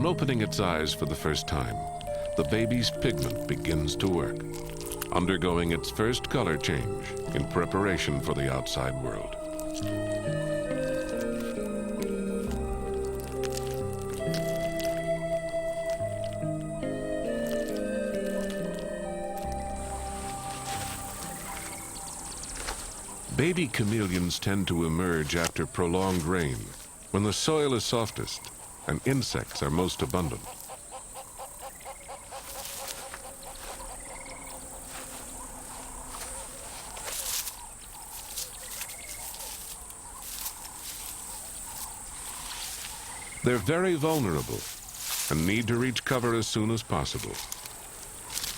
On opening its eyes for the first time, the baby's pigment begins to work, undergoing its first color change in preparation for the outside world. Baby chameleons tend to emerge after prolonged rain, when the soil is softest and insects are most abundant. They're very vulnerable and need to reach cover as soon as possible.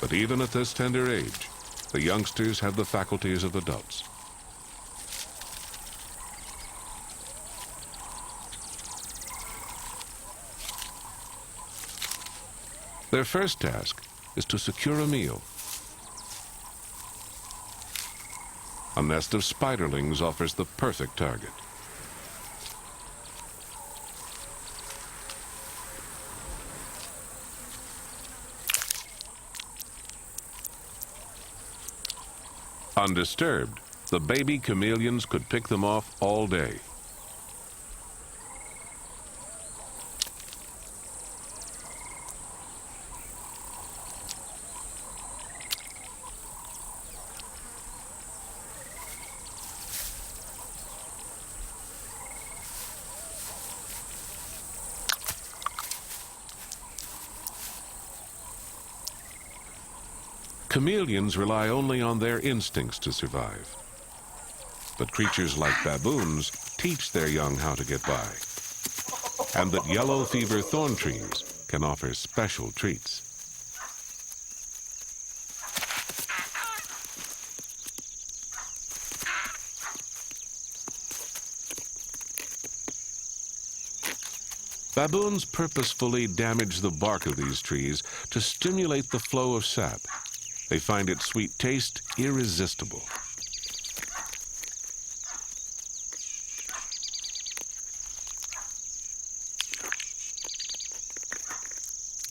But even at this tender age, the youngsters have the faculties of adults. Their first task is to secure a meal. A nest of spiderlings offers the perfect target. Undisturbed, the baby chameleons could pick them off all day. Chameleons rely only on their instincts to survive. But creatures like baboons teach their young how to get by, and that yellow fever thorn trees can offer special treats. Baboons purposefully damage the bark of these trees to stimulate the flow of sap. They find its sweet taste irresistible.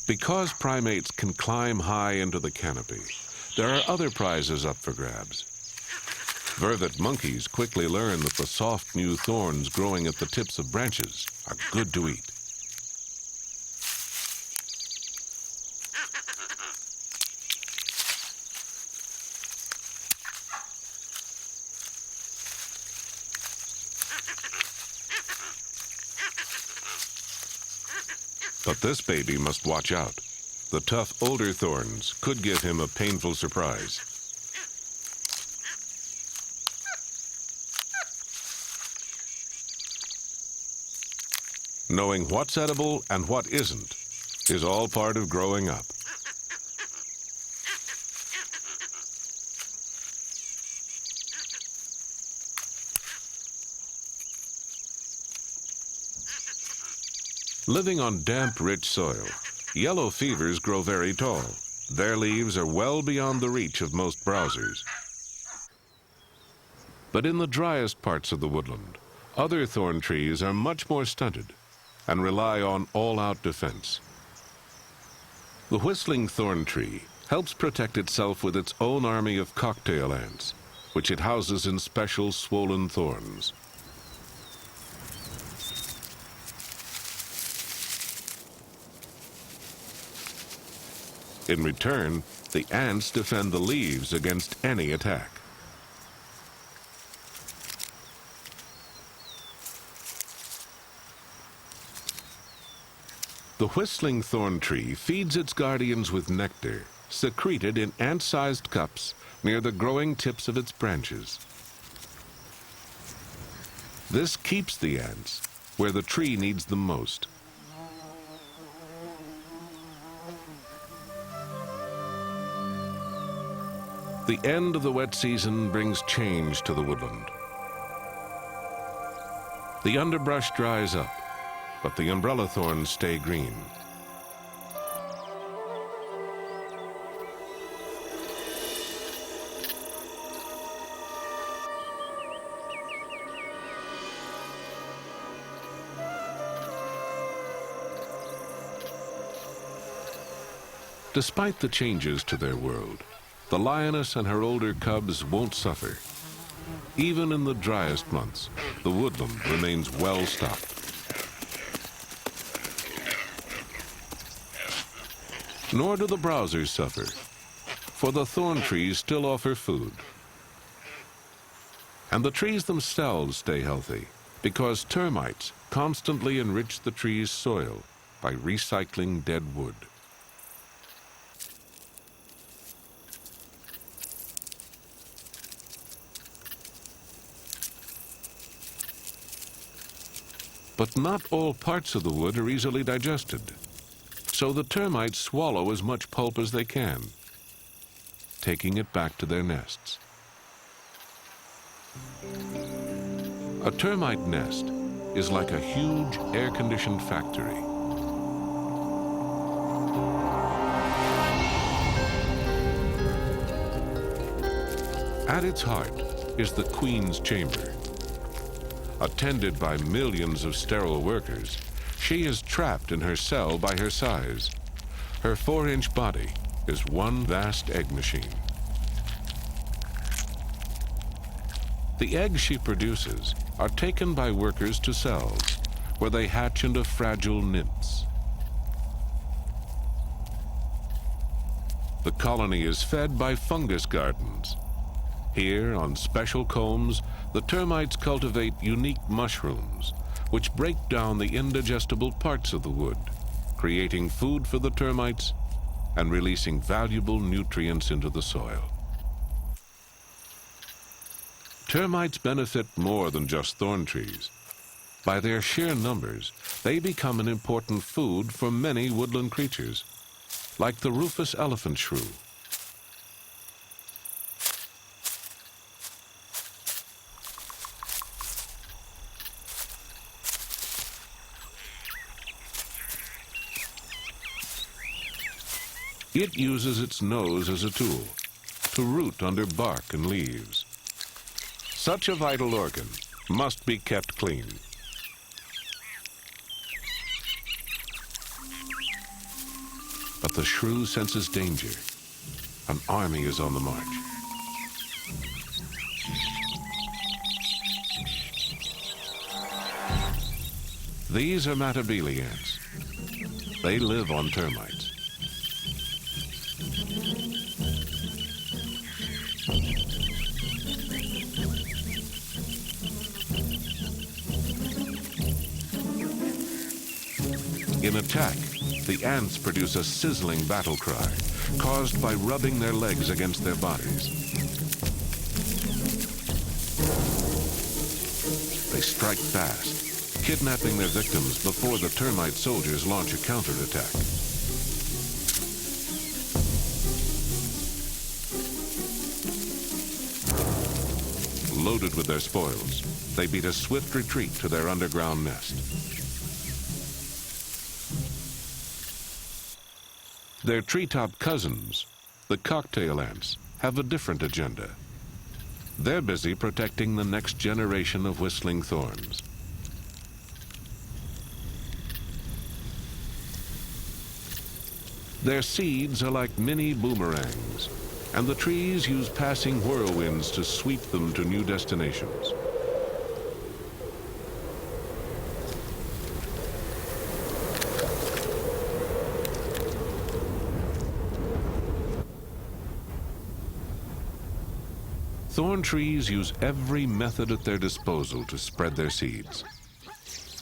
Because primates can climb high into the canopy, there are other prizes up for grabs. Vervet monkeys quickly learn that the soft new thorns growing at the tips of branches are good to eat. But this baby must watch out. The tough older thorns could give him a painful surprise. Knowing what's edible and what isn't is all part of growing up. Living on damp, rich soil, yellow fevers grow very tall. Their leaves are well beyond the reach of most browsers. But in the driest parts of the woodland, other thorn trees are much more stunted and rely on all-out defense. The whistling thorn tree helps protect itself with its own army of cocktail ants, which it houses in special swollen thorns. In return, the ants defend the leaves against any attack. The whistling thorn tree feeds its guardians with nectar, secreted in ant-sized cups near the growing tips of its branches. This keeps the ants where the tree needs them most. The end of the wet season brings change to the woodland. The underbrush dries up, but the umbrella thorns stay green. Despite the changes to their world, the lioness and her older cubs won't suffer. Even in the driest months, the woodland remains well stocked. Nor do the browsers suffer, for the thorn trees still offer food. And the trees themselves stay healthy because termites constantly enrich the tree's soil by recycling dead wood. But not all parts of the wood are easily digested, so the termites swallow as much pulp as they can, taking it back to their nests. A termite nest is like a huge air-conditioned factory. At its heart is the queen's chamber. Attended by millions of sterile workers, she is trapped in her cell by her size. Her 4-inch body is one vast egg machine. The eggs she produces are taken by workers to cells, where they hatch into fragile nymphs. The colony is fed by fungus gardens. Here, on special combs, the termites cultivate unique mushrooms, which break down the indigestible parts of the wood, creating food for the termites and releasing valuable nutrients into the soil. Termites benefit more than just thorn trees. By their sheer numbers, they become an important food for many woodland creatures, like the rufous elephant shrew. It uses its nose as a tool to root under bark and leaves. Such a vital organ must be kept clean. But the shrew senses danger. An army is on the march. These are Matabele ants. They live on termites. In attack, the ants produce a sizzling battle cry, caused by rubbing their legs against their bodies. They strike fast, kidnapping their victims before the termite soldiers launch a counterattack. Loaded with their spoils, they beat a swift retreat to their underground nest. Their treetop cousins, the cocktail ants, have a different agenda. They're busy protecting the next generation of whistling thorns. Their seeds are like mini boomerangs, and the trees use passing whirlwinds to sweep them to new destinations. Thorn trees use every method at their disposal to spread their seeds.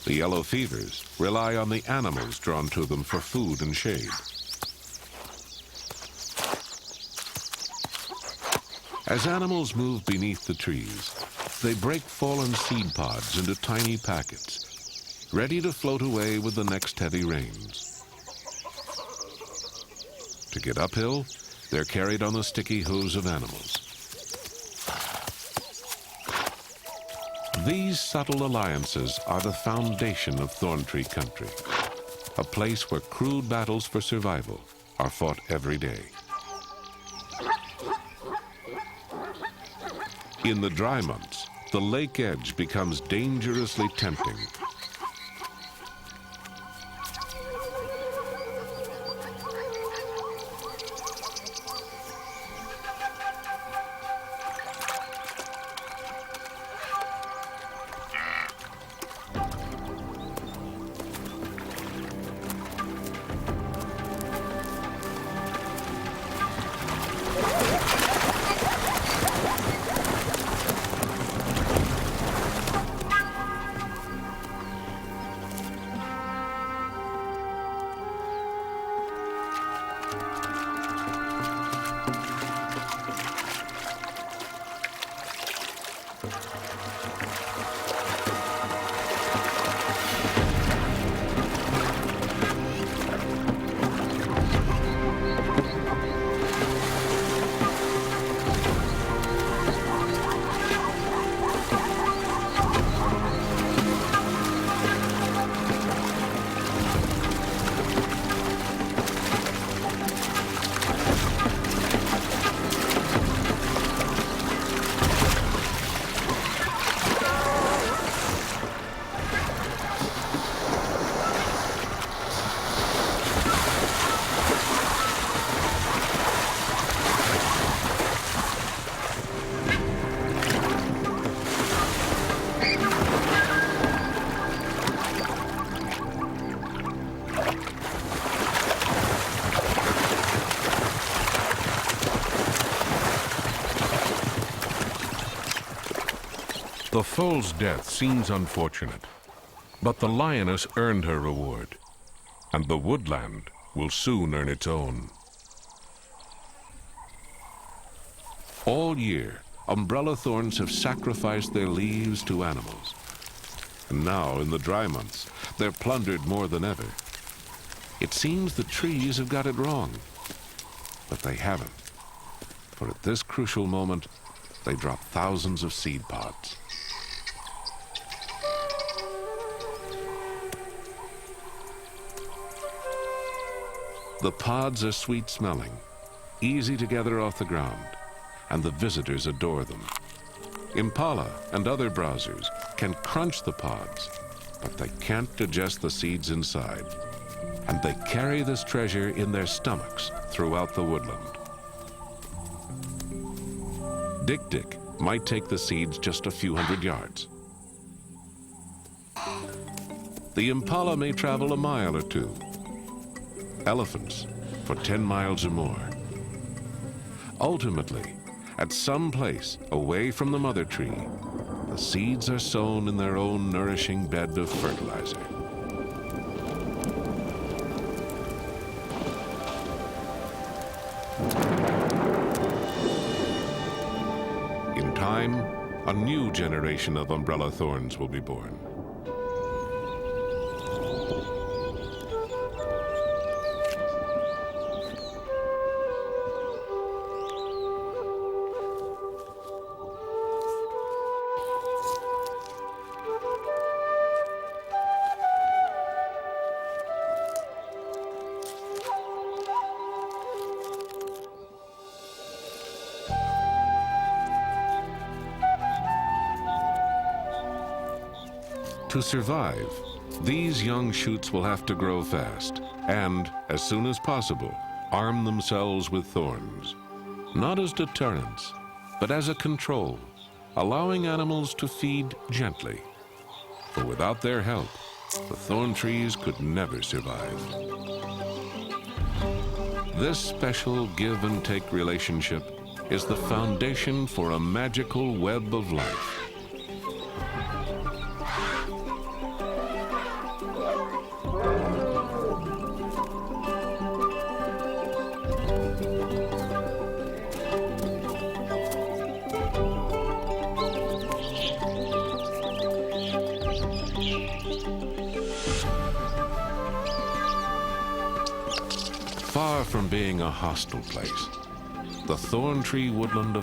The yellow fevers rely on the animals drawn to them for food and shade. As animals move beneath the trees, they break fallen seed pods into tiny packets, ready to float away with the next heavy rains. To get uphill, they're carried on the sticky hooves of animals. These subtle alliances are the foundation of thorn tree country, a place where crude battles for survival are fought every day. In the dry months, the lake edge becomes dangerously tempting. The foal's death seems unfortunate, but the lioness earned her reward, and the woodland will soon earn its own. All year, umbrella thorns have sacrificed their leaves to animals. And now, in the dry months, they're plundered more than ever. It seems the trees have got it wrong, but they haven't. For at this crucial moment, they drop thousands of seed pods. The pods are sweet-smelling, easy to gather off the ground, and the visitors adore them. Impala and other browsers can crunch the pods, but they can't digest the seeds inside, and they carry this treasure in their stomachs throughout the woodland. Dik-dik might take the seeds just a few hundred yards. The impala may travel a mile or two. Elephants for 10 miles or more. Ultimately, at some place away from the mother tree, the seeds are sown in their own nourishing bed of fertilizer. In time, a new generation of umbrella thorns will be born. To survive, these young shoots will have to grow fast and, as soon as possible, arm themselves with thorns. Not as deterrents, but as a control, allowing animals to feed gently. For without their help, the thorn trees could never survive. This special give and take relationship is the foundation for a magical web of life. Far from being a hostile place, the thorn tree woodland of